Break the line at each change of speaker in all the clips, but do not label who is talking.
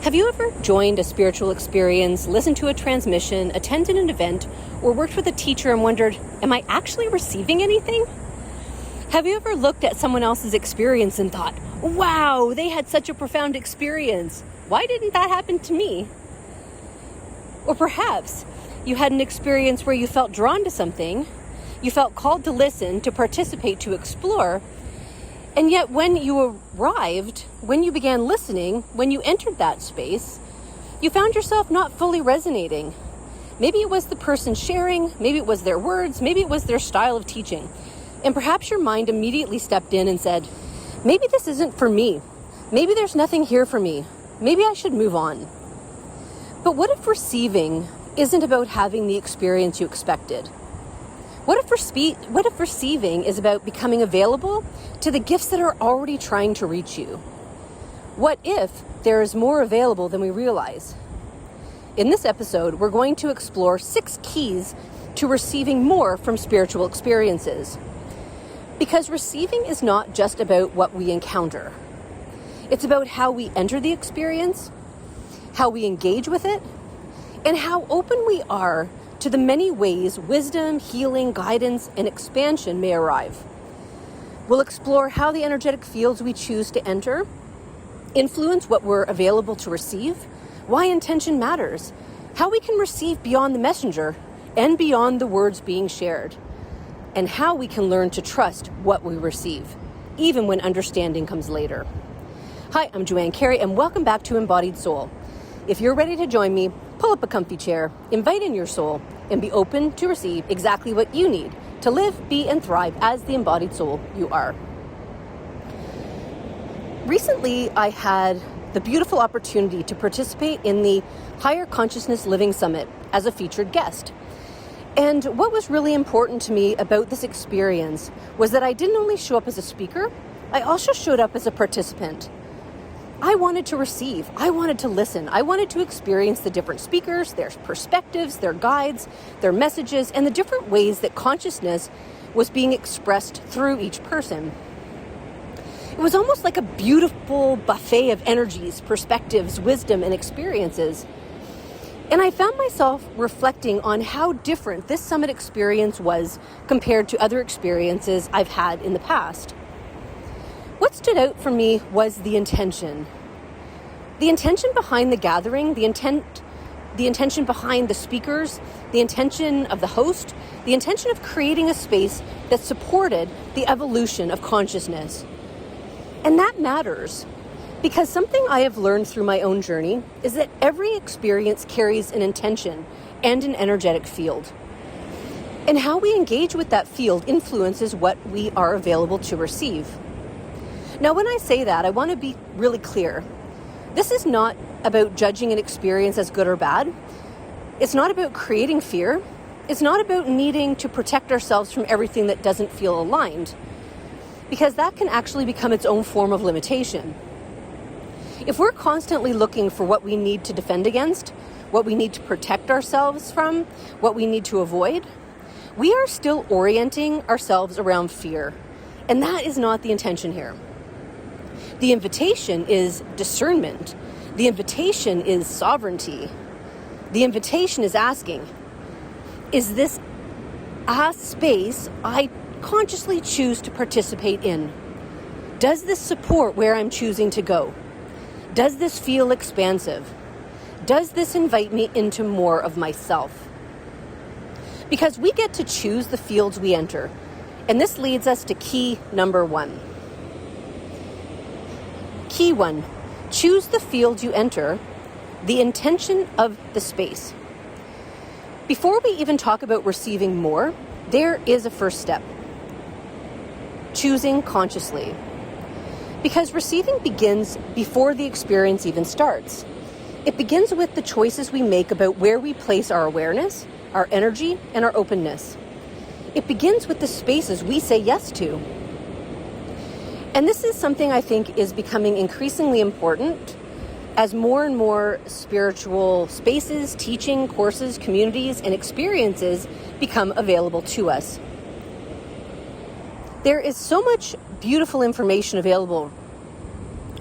Have you ever joined a spiritual experience, listened to a transmission, attended an event, or worked with a teacher and wondered, am I actually receiving anything? Have you ever looked at someone else's experience and thought, wow, they had such a profound experience. Why didn't that happen to me? Or perhaps you had an experience where you felt drawn to something, you felt called to listen, to participate, to explore, and yet when you arrived, when you began listening, when you entered that space, you found yourself not fully resonating. Maybe it was the person sharing, maybe it was their words, maybe it was their style of teaching. And perhaps your mind immediately stepped in and said, maybe this isn't for me. Maybe there's nothing here for me. Maybe I should move on. But what if receiving isn't about having the experience you expected? What if receiving is about becoming available to the gifts that are already trying to reach you? What if there is more available than we realize? In this episode, we're going to explore 6 keys to receiving more from spiritual experiences. Because receiving is not just about what we encounter. It's about how we enter the experience, how we engage with it, and how open we are to the many ways wisdom, healing, guidance, and expansion may arrive. We'll explore how the energetic fields we choose to enter influence what we're available to receive, why intention matters, how we can receive beyond the messenger and beyond the words being shared, and how we can learn to trust what we receive, even when understanding comes later. Hi, I'm Joanne, Cary, and welcome back to Embodied Soul. If you're ready to join me, pull up a comfy chair, invite in your soul, and be open to receive exactly what you need to live, be, and thrive as the embodied soul you are. Recently, I had the beautiful opportunity to participate in the Higher Consciousness Living Summit as a featured guest. And what was really important to me about this experience was that I didn't only show up as a speaker, I also showed up as a participant. I wanted to receive, I wanted to listen, I wanted to experience the different speakers, their perspectives, their guides, their messages, and the different ways that consciousness was being expressed through each person. It was almost like a beautiful buffet of energies, perspectives, wisdom, and experiences. And I found myself reflecting on how different this summit experience was compared to other experiences I've had in the past. What stood out for me was the intention. The intention behind the gathering, the intention behind the speakers, the intention of the host, the intention of creating a space that supported the evolution of consciousness. And that matters because something I have learned through my own journey is that every experience carries an intention and an energetic field. And how we engage with that field influences what we are available to receive. Now, when I say that, I want to be really clear. This is not about judging an experience as good or bad. It's not about creating fear. It's not about needing to protect ourselves from everything that doesn't feel aligned, because that can actually become its own form of limitation. If we're constantly looking for what we need to defend against, what we need to protect ourselves from, what we need to avoid, we are still orienting ourselves around fear. And that is not the intention here. The invitation is discernment. The invitation is sovereignty. The invitation is asking, is this a space I consciously choose to participate in? Does this support where I'm choosing to go? Does this feel expansive? Does this invite me into more of myself? Because we get to choose the fields we enter. And this leads us to key number 1. Key 1, choose the field you enter, the intention of the space. Before we even talk about receiving more, there is a first step. Choosing consciously. Because receiving begins before the experience even starts. It begins with the choices we make about where we place our awareness, our energy, and our openness. It begins with the spaces we say yes to. And this is something I think is becoming increasingly important as more and more spiritual spaces, teaching, courses, communities, and experiences become available to us. There is so much beautiful information available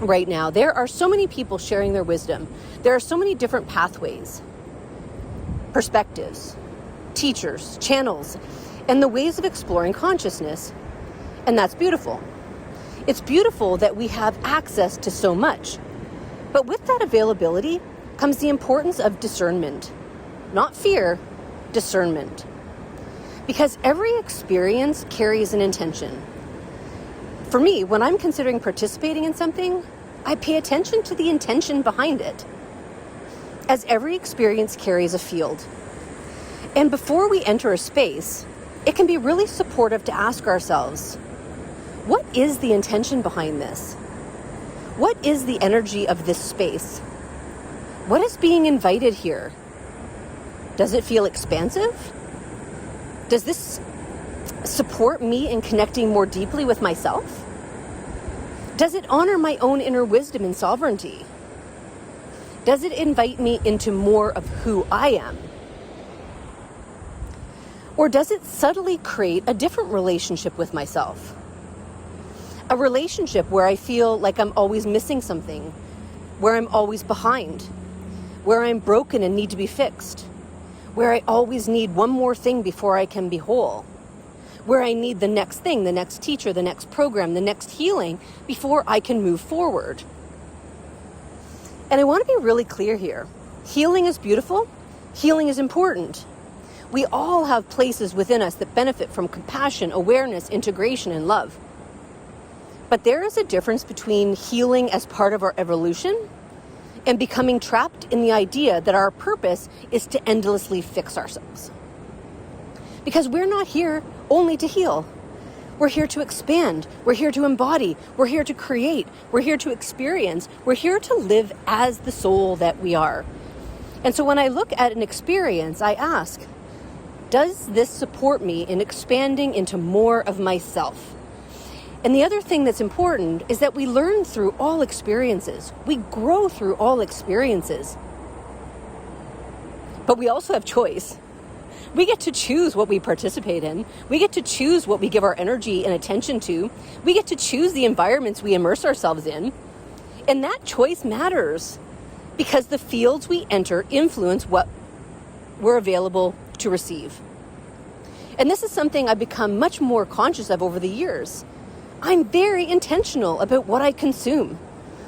right now. There are so many people sharing their wisdom. There are so many different pathways, perspectives, teachers, channels, and the ways of exploring consciousness. And that's beautiful. It's beautiful that we have access to so much. But with that availability comes the importance of discernment. Not fear, discernment. Because every experience carries an intention. For me, when I'm considering participating in something, I pay attention to the intention behind it. As every experience carries a field. And before we enter a space, it can be really supportive to ask ourselves, what is the intention behind this? What is the energy of this space? What is being invited here? Does it feel expansive? Does this support me in connecting more deeply with myself? Does it honor my own inner wisdom and sovereignty? Does it invite me into more of who I am? Or does it subtly create a different relationship with myself? A relationship where I feel like I'm always missing something, where I'm always behind, where I'm broken and need to be fixed, where I always need one more thing before I can be whole, where I need the next thing, the next teacher, the next program, the next healing before I can move forward. And I want to be really clear here. Healing is beautiful. Healing is important. We all have places within us that benefit from compassion, awareness, integration, and love. But there is a difference between healing as part of our evolution and becoming trapped in the idea that our purpose is to endlessly fix ourselves. Because we're not here only to heal. We're here to expand. We're here to embody. We're here to create. We're here to experience. We're here to live as the soul that we are. And so when I look at an experience, I ask, does this support me in expanding into more of myself? And the other thing that's important is that we learn through all experiences. We grow through all experiences. But we also have choice. We get to choose what we participate in. We get to choose what we give our energy and attention to. We get to choose the environments we immerse ourselves in. And that choice matters because the fields we enter influence what we're available to receive. And this is something I've become much more conscious of over the years. I'm very intentional about what I consume,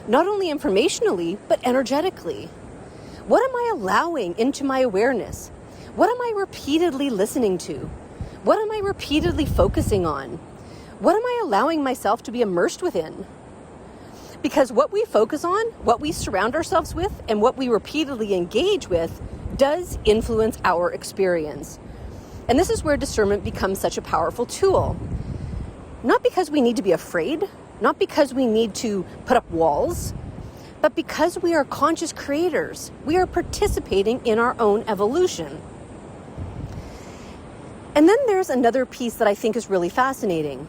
not only informationally, but energetically. What am I allowing into my awareness? What am I repeatedly listening to? What am I repeatedly focusing on? What am I allowing myself to be immersed within? Because what we focus on, what we surround ourselves with, and what we repeatedly engage with does influence our experience. And this is where discernment becomes such a powerful tool. Not because we need to be afraid, not because we need to put up walls, but because we are conscious creators. We are participating in our own evolution. And then there's another piece that I think is really fascinating.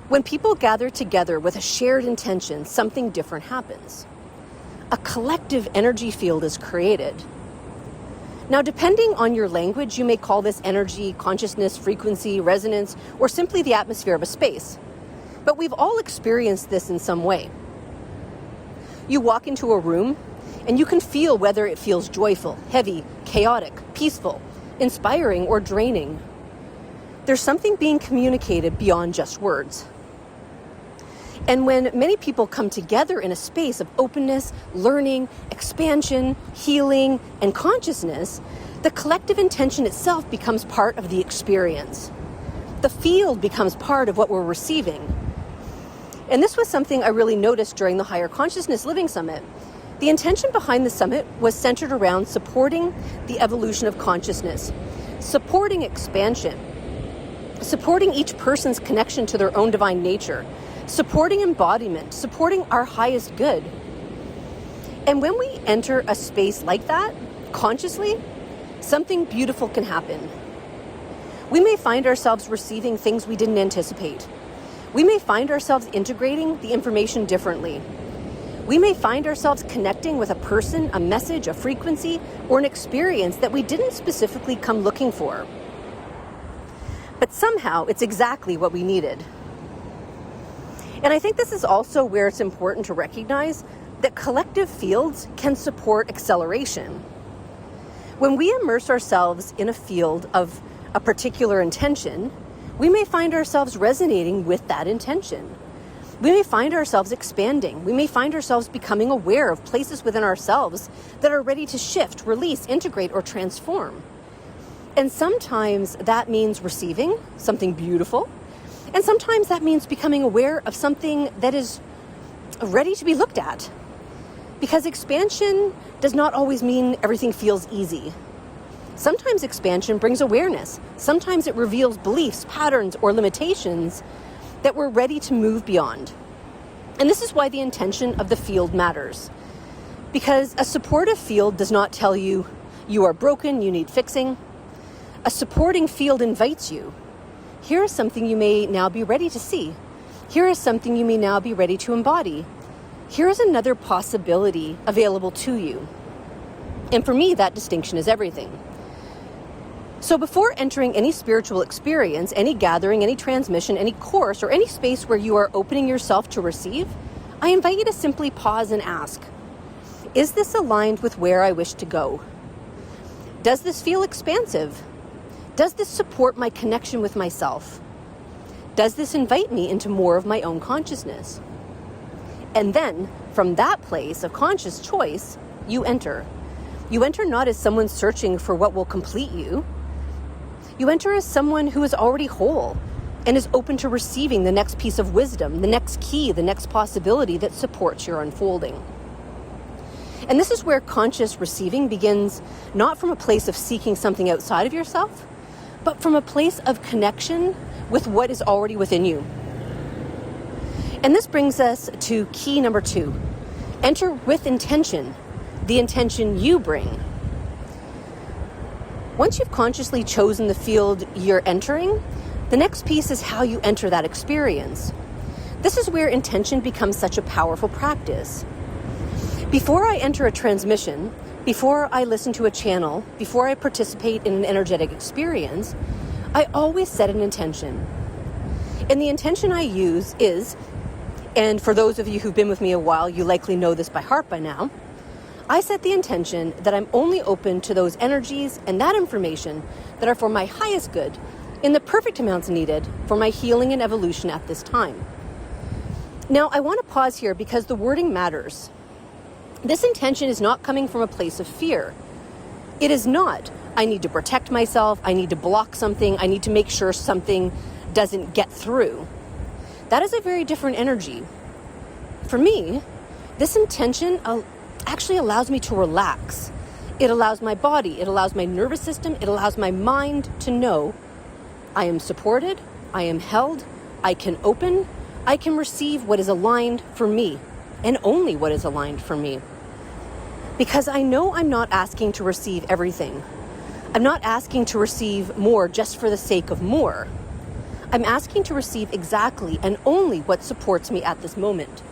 When people gather together with a shared intention, something different happens. A collective energy field is created. Now, depending on your language, you may call this energy, consciousness, frequency, resonance, or simply the atmosphere of a space. But we've all experienced this in some way. You walk into a room and you can feel whether it feels joyful, heavy, chaotic, peaceful, inspiring, or draining. There's something being communicated beyond just words. And when many people come together in a space of openness, learning, expansion, healing, and consciousness, the collective intention itself becomes part of the experience. The field becomes part of what we're receiving. And this was something I really noticed during the Higher Consciousness Living Summit. The intention behind the summit was centered around supporting the evolution of consciousness, supporting expansion, supporting each person's connection to their own divine nature, supporting embodiment, supporting our highest good. And when we enter a space like that, consciously, something beautiful can happen. We may find ourselves receiving things we didn't anticipate. We may find ourselves integrating the information differently. We may find ourselves connecting with a person, a message, a frequency, or an experience that we didn't specifically come looking for. But somehow it's exactly what we needed. And I think this is also where it's important to recognize that collective fields can support acceleration. When we immerse ourselves in a field of a particular intention, we may find ourselves resonating with that intention. We may find ourselves expanding. We may find ourselves becoming aware of places within ourselves that are ready to shift, release, integrate, or transform. And sometimes that means receiving something beautiful. And sometimes that means becoming aware of something that is ready to be looked at. Because expansion does not always mean everything feels easy. Sometimes expansion brings awareness. Sometimes it reveals beliefs, patterns, or limitations that we're ready to move beyond. And this is why the intention of the field matters. Because a supportive field does not tell you, you are broken, you need fixing. A supporting field invites you. Here is something you may now be ready to see. Here is something you may now be ready to embody. Here is another possibility available to you. And for me, that distinction is everything. So before entering any spiritual experience, any gathering, any transmission, any course, or any space where you are opening yourself to receive, I invite you to simply pause and ask, is this aligned with where I wish to go? Does this feel expansive? Does this support my connection with myself? Does this invite me into more of my own consciousness? And then, from that place of conscious choice, you enter. You enter not as someone searching for what will complete you. You enter as someone who is already whole and is open to receiving the next piece of wisdom, the next key, the next possibility that supports your unfolding. And this is where conscious receiving begins, not from a place of seeking something outside of yourself, but from a place of connection with what is already within you. And this brings us to key number 2. Enter with intention, the intention you bring. Once you've consciously chosen the field you're entering, the next piece is how you enter that experience. This is where intention becomes such a powerful practice. Before I enter a transmission, before I listen to a channel, before I participate in an energetic experience, I always set an intention. And the intention I use is, and for those of you who've been with me a while, you likely know this by heart by now, I set the intention that I'm only open to those energies and that information that are for my highest good in the perfect amounts needed for my healing and evolution at this time. Now, I want to pause here because the wording matters. This intention is not coming from a place of fear. It is not, I need to protect myself, I need to block something, I need to make sure something doesn't get through. That is a very different energy. For me, this intention actually allows me to relax. It allows my body, it allows my nervous system, it allows my mind to know I am supported, I am held, I can open, I can receive what is aligned for me, and only what is aligned for me. Because I know I'm not asking to receive everything. I'm not asking to receive more just for the sake of more. I'm asking to receive exactly and only what supports me at this moment,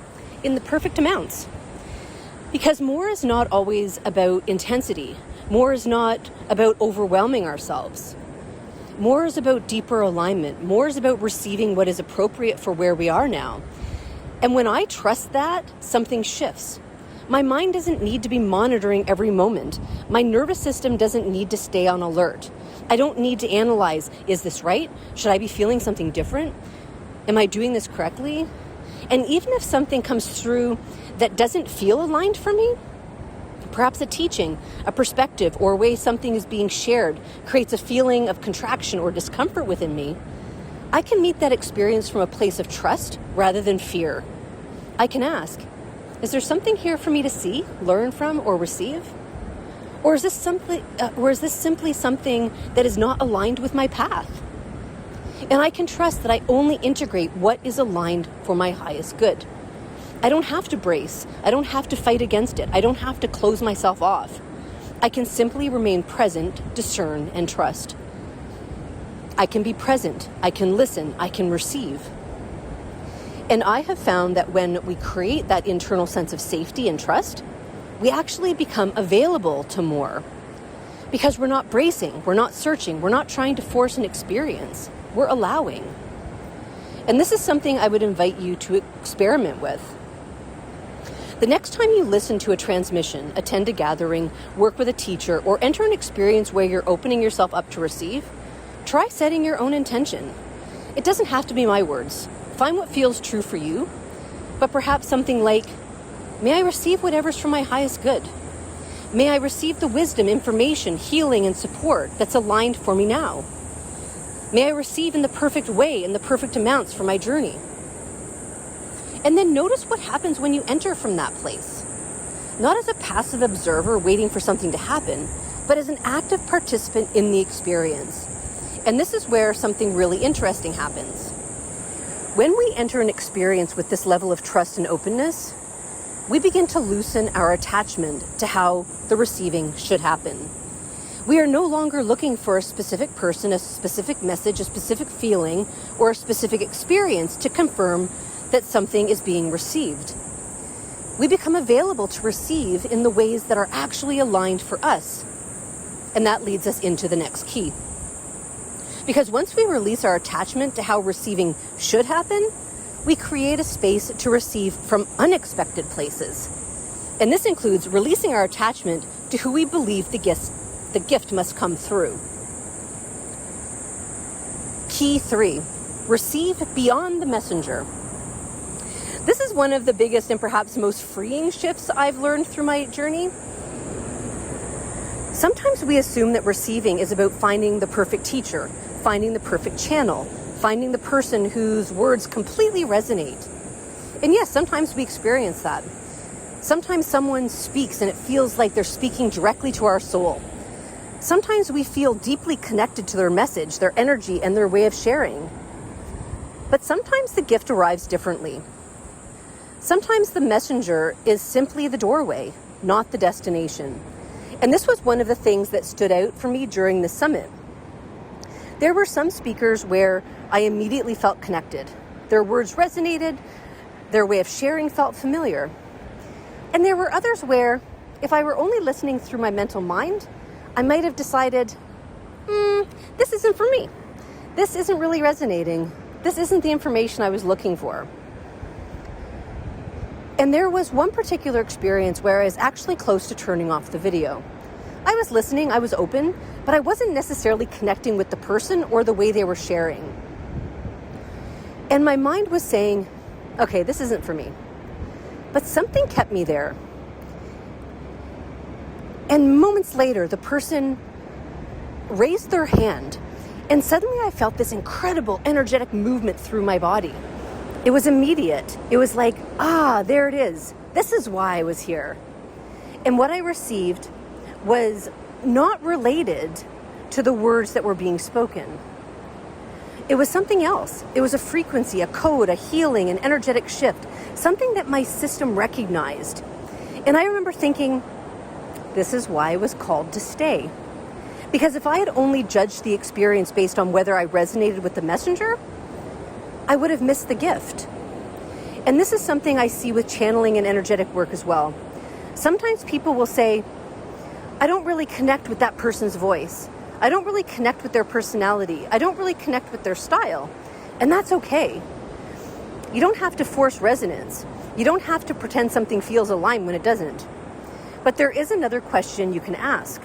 in the perfect amounts. Because more is not always about intensity. More is not about overwhelming ourselves. More is about deeper alignment. More is about receiving what is appropriate for where we are now. And when I trust that, something shifts. My mind doesn't need to be monitoring every moment. My nervous system doesn't need to stay on alert. I don't need to analyze, is this right? Should I be feeling something different? Am I doing this correctly? And even if something comes through that doesn't feel aligned for me, perhaps a teaching, a perspective, or a way something is being shared creates a feeling of contraction or discomfort within me, I can meet that experience from a place of trust rather than fear. I can ask, is there something here for me to see, learn from, or receive? Or is this simply something that is not aligned with my path? And I can trust that I only integrate what is aligned for my highest good. I don't have to brace. I don't have to fight against it. I don't have to close myself off. I can simply remain present, discern, and trust. I can be present. I can listen. I can receive. And I have found that when we create that internal sense of safety and trust, we actually become available to more. Because we're not bracing, we're not searching, we're not trying to force an experience. We're allowing. And this is something I would invite you to experiment with. The next time you listen to a transmission, attend a gathering, work with a teacher, or enter an experience where you're opening yourself up to receive, try setting your own intention. It doesn't have to be my words. Find what feels true for you, but perhaps something like, may I receive whatever's for my highest good. May I receive the wisdom, information, healing, and support that's aligned for me now. May I receive in the perfect way, in the perfect amounts for my journey. And then notice what happens when you enter from that place. Not as a passive observer waiting for something to happen, but as an active participant in the experience. And this is where something really interesting happens. When we enter an experience with this level of trust and openness, we begin to loosen our attachment to how the receiving should happen. We are no longer looking for a specific person, a specific message, a specific feeling, or a specific experience to confirm that something is being received. We become available to receive in the ways that are actually aligned for us. And that leads us into the next key. Because once we release our attachment to how receiving should happen, we create a space to receive from unexpected places. And this includes releasing our attachment to who we believe the gift must come through. Key 3, receive beyond the messenger. This is one of the biggest and perhaps most freeing shifts I've learned through my journey. Sometimes we assume that receiving is about finding the perfect teacher, finding the perfect channel, finding the person whose words completely resonate. And yes, sometimes we experience that. Sometimes someone speaks and it feels like they're speaking directly to our soul. Sometimes we feel deeply connected to their message, their energy, and their way of sharing. But sometimes the gift arrives differently. Sometimes the messenger is simply the doorway, not the destination. And this was one of the things that stood out for me during the summit. There were some speakers where I immediately felt connected. Their words resonated, their way of sharing felt familiar. And there were others where, if I were only listening through my mental mind, I might have decided, this isn't for me. This isn't really resonating. This isn't the information I was looking for. And there was one particular experience where I was actually close to turning off the video. I was listening, I was open, but I wasn't necessarily connecting with the person or the way they were sharing. And my mind was saying, okay, this isn't for me. But something kept me there. And moments later, the person raised their hand, and suddenly I felt this incredible energetic movement through my body. It was immediate. It was like, there it is. This is why I was here. And what I received was not related to the words that were being spoken. It was something else. It was a frequency, a code, a healing, an energetic shift, something that my system recognized. And I remember thinking, this is why I was called to stay. Because if I had only judged the experience based on whether I resonated with the messenger, I would have missed the gift. And this is something I see with channeling and energetic work as well. Sometimes people will say, I don't really connect with that person's voice. I don't really connect with their personality. I don't really connect with their style. And that's okay. You don't have to force resonance. You don't have to pretend something feels aligned when it doesn't. But there is another question you can ask.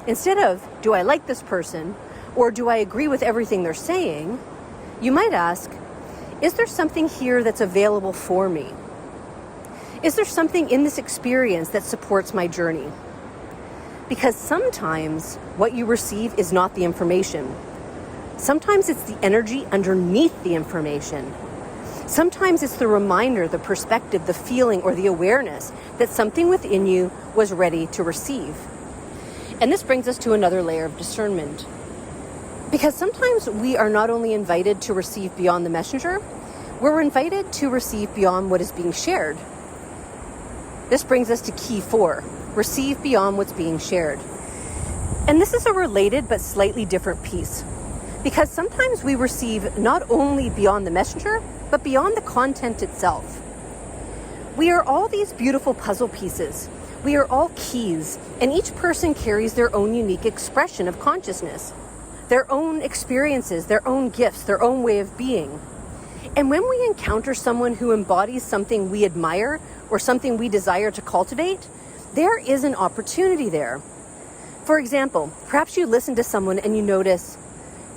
Instead of, do I like this person? Or do I agree with everything they're saying? You might ask, is there something here that's available for me? Is there something in this experience that supports my journey? Because sometimes what you receive is not the information. Sometimes it's the energy underneath the information. Sometimes it's the reminder, the perspective, the feeling, or the awareness that something within you was ready to receive. And this brings us to another layer of discernment. Because sometimes we are not only invited to receive beyond the messenger, we're invited to receive beyond what is being shared. This brings us to key 4, receive beyond what's being shared. And this is a related but slightly different piece. Because sometimes we receive not only beyond the messenger, but beyond the content itself. We are all these beautiful puzzle pieces. We are all keys, and each person carries their own unique expression of consciousness, their own experiences, their own gifts, their own way of being. And when we encounter someone who embodies something we admire or something we desire to cultivate, there is an opportunity there. For example, perhaps you listen to someone and you notice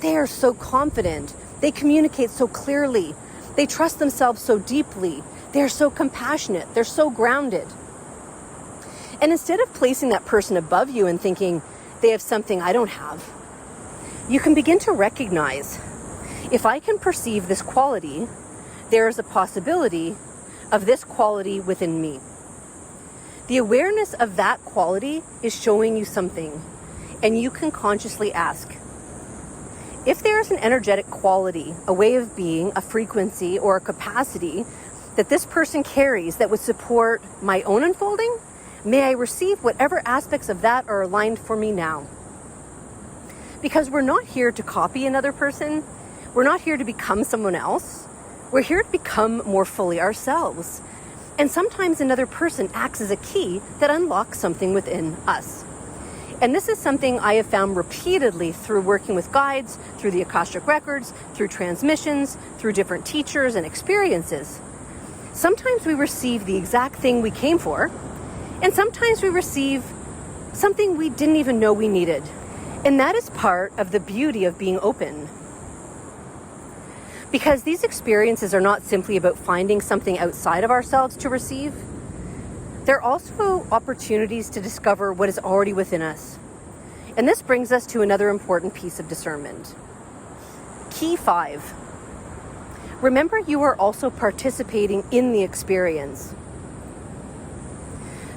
they are so confident, they communicate so clearly, they trust themselves so deeply, they're so compassionate, they're so grounded. And instead of placing that person above you and thinking they have something I don't have, you can begin to recognize, if I can perceive this quality, there is a possibility of this quality within me. The awareness of that quality is showing you something, and you can consciously ask, if there is an energetic quality, a way of being, a frequency, or a capacity that this person carries that would support my own unfolding, may I receive whatever aspects of that are aligned for me now. Because we're not here to copy another person. We're not here to become someone else. We're here to become more fully ourselves. And sometimes another person acts as a key that unlocks something within us. And this is something I have found repeatedly through working with guides, through the Akashic Records, through transmissions, through different teachers and experiences. Sometimes we receive the exact thing we came for, and sometimes we receive something we didn't even know we needed. And that is part of the beauty of being open. Because these experiences are not simply about finding something outside of ourselves to receive. They're also opportunities to discover what is already within us. And this brings us to another important piece of discernment. Key 5. Remember, you are also participating in the experience.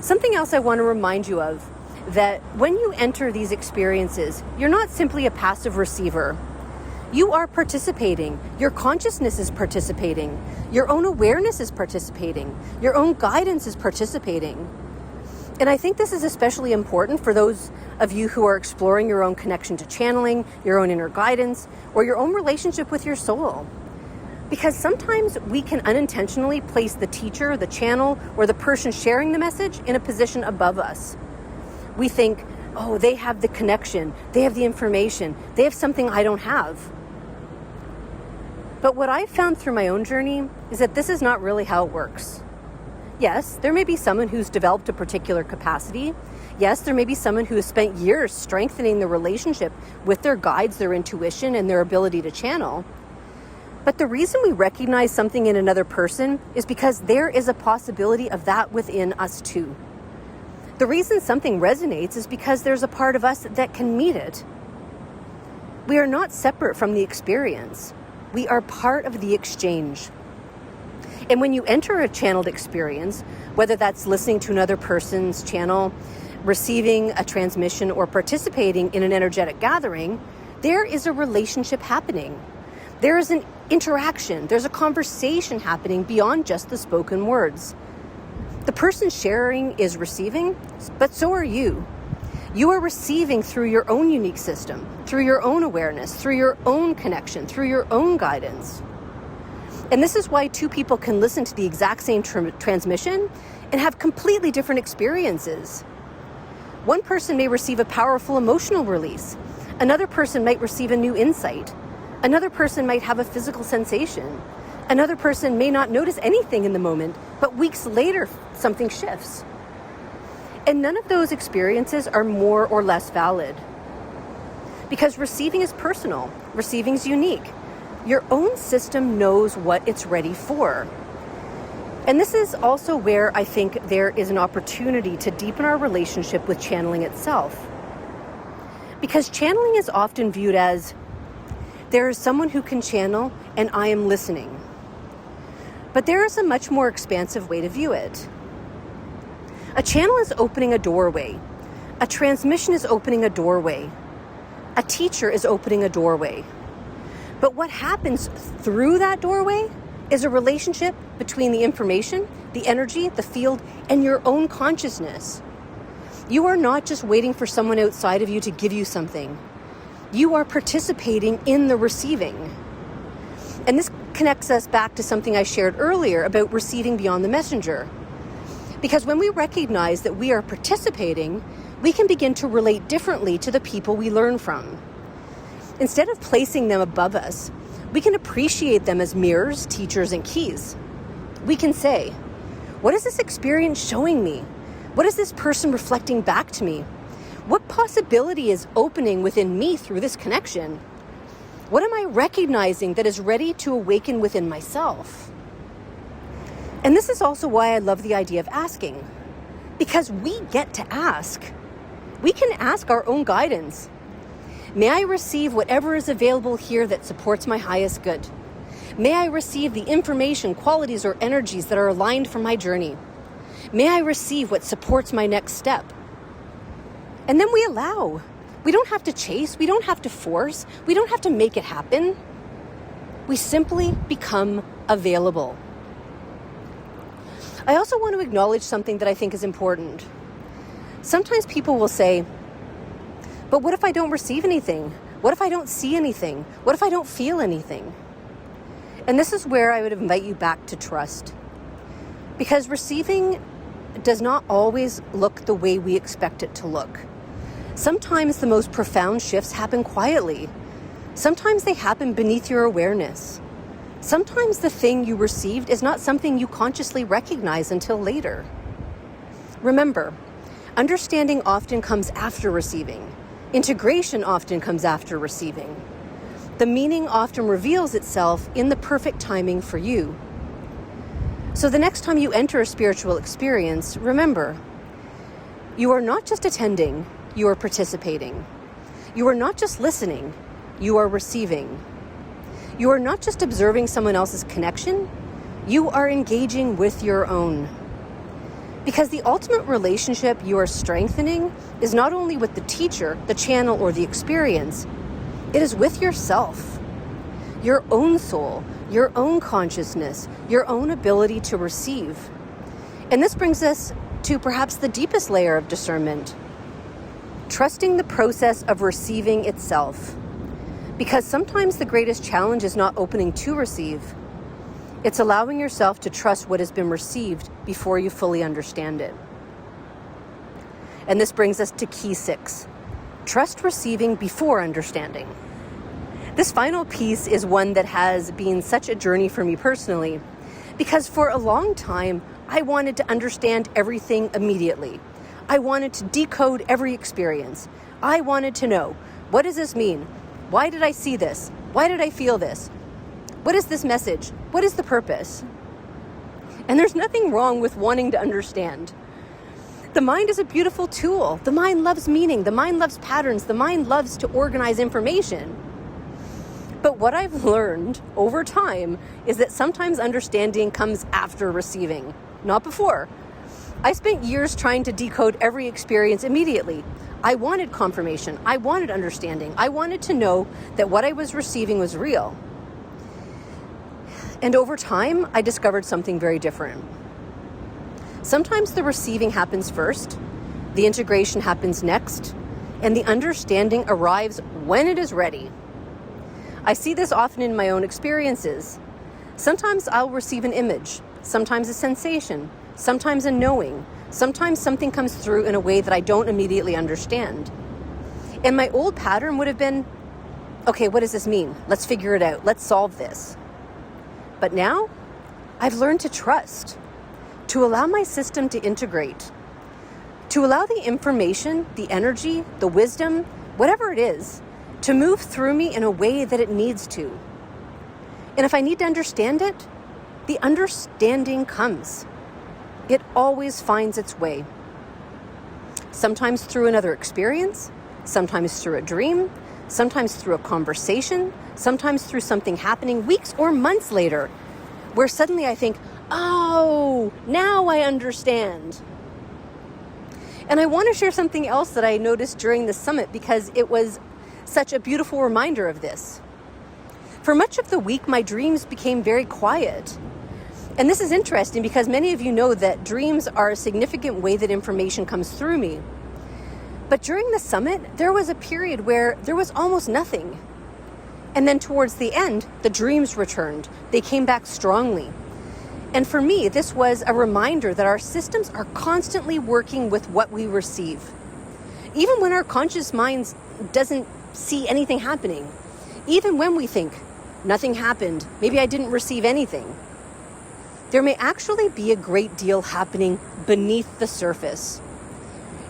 Something else I want to remind you of, that when you enter these experiences, you're not simply a passive receiver. You are participating. Your consciousness is participating. Your own awareness is participating. Your own guidance is participating. And I think this is especially important for those of you who are exploring your own connection to channeling, your own inner guidance, or your own relationship with your soul. Because sometimes we can unintentionally place the teacher, the channel, or the person sharing the message in a position above us. We think, oh, they have the connection, they have the information, they have something I don't have. But what I've found through my own journey is that this is not really how it works. Yes, there may be someone who's developed a particular capacity. Yes, there may be someone who has spent years strengthening the relationship with their guides, their intuition, and their ability to channel. But the reason we recognize something in another person is because there is a possibility of that within us too. The reason something resonates is because there's a part of us that can meet it. We are not separate from the experience. We are part of the exchange. And when you enter a channeled experience, whether that's listening to another person's channel, receiving a transmission, or participating in an energetic gathering, there is a relationship happening. There is an interaction. There's a conversation happening beyond just the spoken words. The person sharing is receiving, but so are you. You are receiving through your own unique system, through your own awareness, through your own connection, through your own guidance. And this is why two people can listen to the exact same transmission and have completely different experiences. One person may receive a powerful emotional release. Another person might receive a new insight. Another person might have a physical sensation. Another person may not notice anything in the moment, but weeks later, something shifts. And none of those experiences are more or less valid. Because receiving is personal. Receiving is unique. Your own system knows what it's ready for. And this is also where I think there is an opportunity to deepen our relationship with channeling itself. Because channeling is often viewed as, there is someone who can channel and I am listening. But there is a much more expansive way to view it. A channel is opening a doorway. A transmission is opening a doorway. A teacher is opening a doorway. But what happens through that doorway is a relationship between the information, the energy, the field, and your own consciousness. You are not just waiting for someone outside of you to give you something. You are participating in the receiving. And this connects us back to something I shared earlier about receiving beyond the messenger. Because when we recognize that we are participating, we can begin to relate differently to the people we learn from. Instead of placing them above us, We can appreciate them as mirrors, teachers, and keys. We can say, what is this experience showing me? What is this person reflecting back to me? What possibility is opening within me through this connection? What am I recognizing that is ready to awaken within myself? And this is also why I love the idea of asking, because we get to ask. We can ask our own guidance. May I receive whatever is available here that supports my highest good? May I receive the information, qualities, or energies that are aligned for my journey? May I receive what supports my next step? And then we allow. We don't have to chase. We don't have to force. We don't have to make it happen. We simply become available. I also want to acknowledge something that I think is important. Sometimes people will say, but what if I don't receive anything? What if I don't see anything? What if I don't feel anything? And this is where I would invite you back to trust. Because receiving does not always look the way we expect it to look. Sometimes the most profound shifts happen quietly. Sometimes they happen beneath your awareness. Sometimes the thing you received is not something you consciously recognize until later. Remember, understanding often comes after receiving. Integration often comes after receiving. The meaning often reveals itself in the perfect timing for you. So the next time you enter a spiritual experience, remember, you are not just attending, you are participating. You are not just listening, you are receiving. You are not just observing someone else's connection, you are engaging with your own. Because the ultimate relationship you are strengthening is not only with the teacher, the channel, or the experience, it is with yourself, your own soul, your own consciousness, your own ability to receive. And this brings us to perhaps the deepest layer of discernment, trusting the process of receiving itself. Because sometimes the greatest challenge is not opening to receive. It's allowing yourself to trust what has been received before you fully understand it. And this brings us to key 6. Trust receiving before understanding. This final piece is one that has been such a journey for me personally, because for a long time, I wanted to understand everything immediately. I wanted to decode every experience. I wanted to know, what does this mean? Why did I see this? Why did I feel this? What is this message? What is the purpose? And there's nothing wrong with wanting to understand. The mind is a beautiful tool. The mind loves meaning. The mind loves patterns. The mind loves to organize information. But what I've learned over time is that sometimes understanding comes after receiving, not before. I spent years trying to decode every experience immediately. I wanted confirmation. I wanted understanding. I wanted to know that what I was receiving was real. And over time, I discovered something very different. Sometimes the receiving happens first, the integration happens next, and the understanding arrives when it is ready. I see this often in my own experiences. Sometimes I'll receive an image, sometimes a sensation, sometimes a knowing, sometimes something comes through in a way that I don't immediately understand. And my old pattern would have been, okay, what does this mean? Let's figure it out. Let's solve this. But now, I've learned to trust, to allow my system to integrate, to allow the information, the energy, the wisdom, whatever it is, to move through me in a way that it needs to. And if I need to understand it, the understanding comes. It always finds its way. Sometimes through another experience, sometimes through a dream, sometimes through a conversation, sometimes through something happening weeks or months later, where suddenly I think, oh, now I understand. And I want to share something else that I noticed during the summit because it was such a beautiful reminder of this. For much of the week, my dreams became very quiet. And this is interesting because many of you know that dreams are a significant way that information comes through me. But during the summit, there was a period where there was almost nothing. And then towards the end, the dreams returned. They came back strongly. And for me, this was a reminder that our systems are constantly working with what we receive. Even when our conscious minds doesn't see anything happening. Even when we think, nothing happened, maybe I didn't receive anything. There may actually be a great deal happening beneath the surface.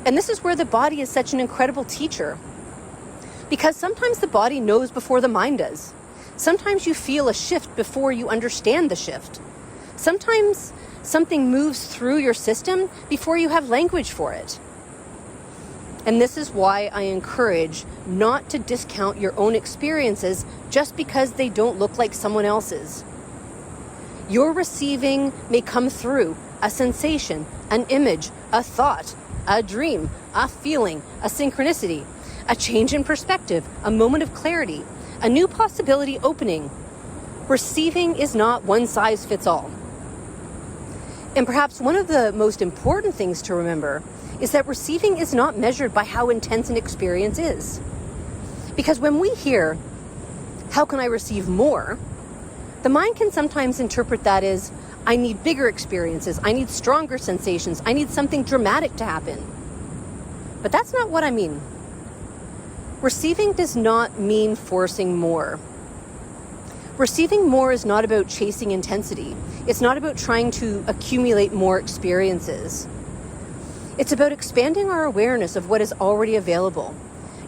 And this is where the body is such an incredible teacher. Because sometimes the body knows before the mind does. Sometimes you feel a shift before you understand the shift. Sometimes something moves through your system before you have language for it. And this is why I encourage not to discount your own experiences just because they don't look like someone else's. Your receiving may come through a sensation, an image, a thought, a dream, a feeling, a synchronicity, a change in perspective, a moment of clarity, a new possibility opening. Receiving is not one size fits all. And perhaps one of the most important things to remember is that receiving is not measured by how intense an experience is. Because when we hear, how can I receive more? The mind can sometimes interpret that as, I need bigger experiences, I need stronger sensations, I need something dramatic to happen. But that's not what I mean. Receiving does not mean forcing more. Receiving more is not about chasing intensity. It's not about trying to accumulate more experiences. It's about expanding our awareness of what is already available.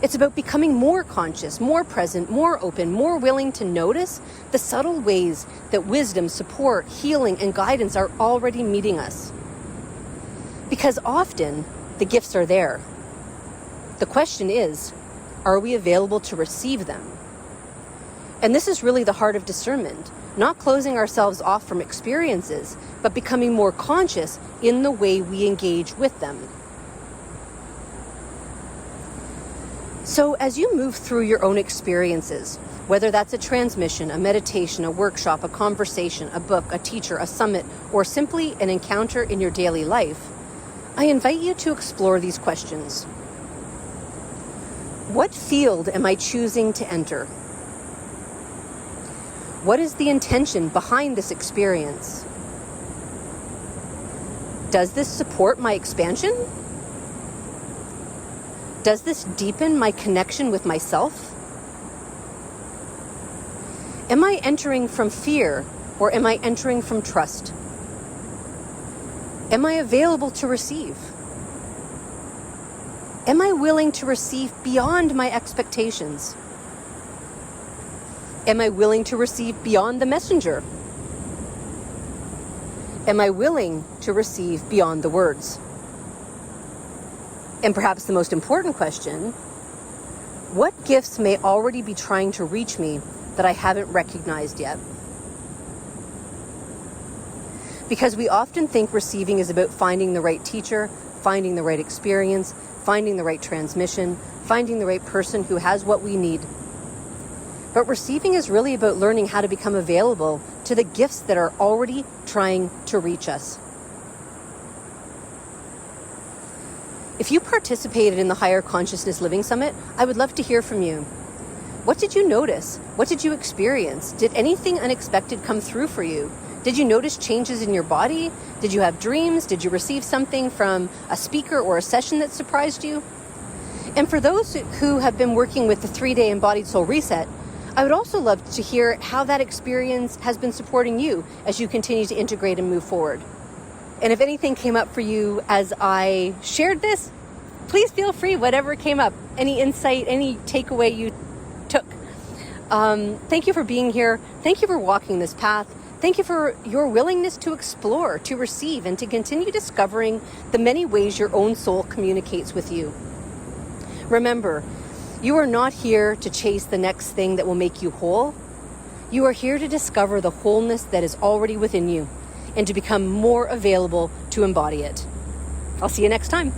It's about becoming more conscious, more present, more open, more willing to notice the subtle ways that wisdom, support, healing, and guidance are already meeting us. Because often, the gifts are there. The question is, are we available to receive them? And this is really the heart of discernment, not closing ourselves off from experiences, but becoming more conscious in the way we engage with them. So as you move through your own experiences, whether that's a transmission, a meditation, a workshop, a conversation, a book, a teacher, a summit, or simply an encounter in your daily life, I invite you to explore these questions. What field am I choosing to enter? What is the intention behind this experience? Does this support my expansion? Does this deepen my connection with myself? Am I entering from fear or am I entering from trust? Am I available to receive? Am I willing to receive beyond my expectations? Am I willing to receive beyond the messenger? Am I willing to receive beyond the words? And perhaps the most important question, what gifts may already be trying to reach me that I haven't recognized yet? Because we often think receiving is about finding the right teacher, finding the right experience, finding the right transmission, finding the right person who has what we need. But receiving is really about learning how to become available to the gifts that are already trying to reach us. If you participated in the Higher Consciousness Living Summit, I would love to hear from you. What did you notice? What did you experience? Did anything unexpected come through for you? Did you notice changes in your body? Did you have dreams? Did you receive something from a speaker or a session that surprised you? And for those who have been working with the 3-day Embodied Soul Reset, I would also love to hear how that experience has been supporting you as you continue to integrate and move forward. And if anything came up for you as I shared this, please feel free, whatever came up, any insight, any takeaway you took. Thank you for being here. Thank you for walking this path. Thank you for your willingness to explore, to receive, and to continue discovering the many ways your own soul communicates with you. Remember, you are not here to chase the next thing that will make you whole. You are here to discover the wholeness that is already within you and to become more available to embody it. I'll see you next time.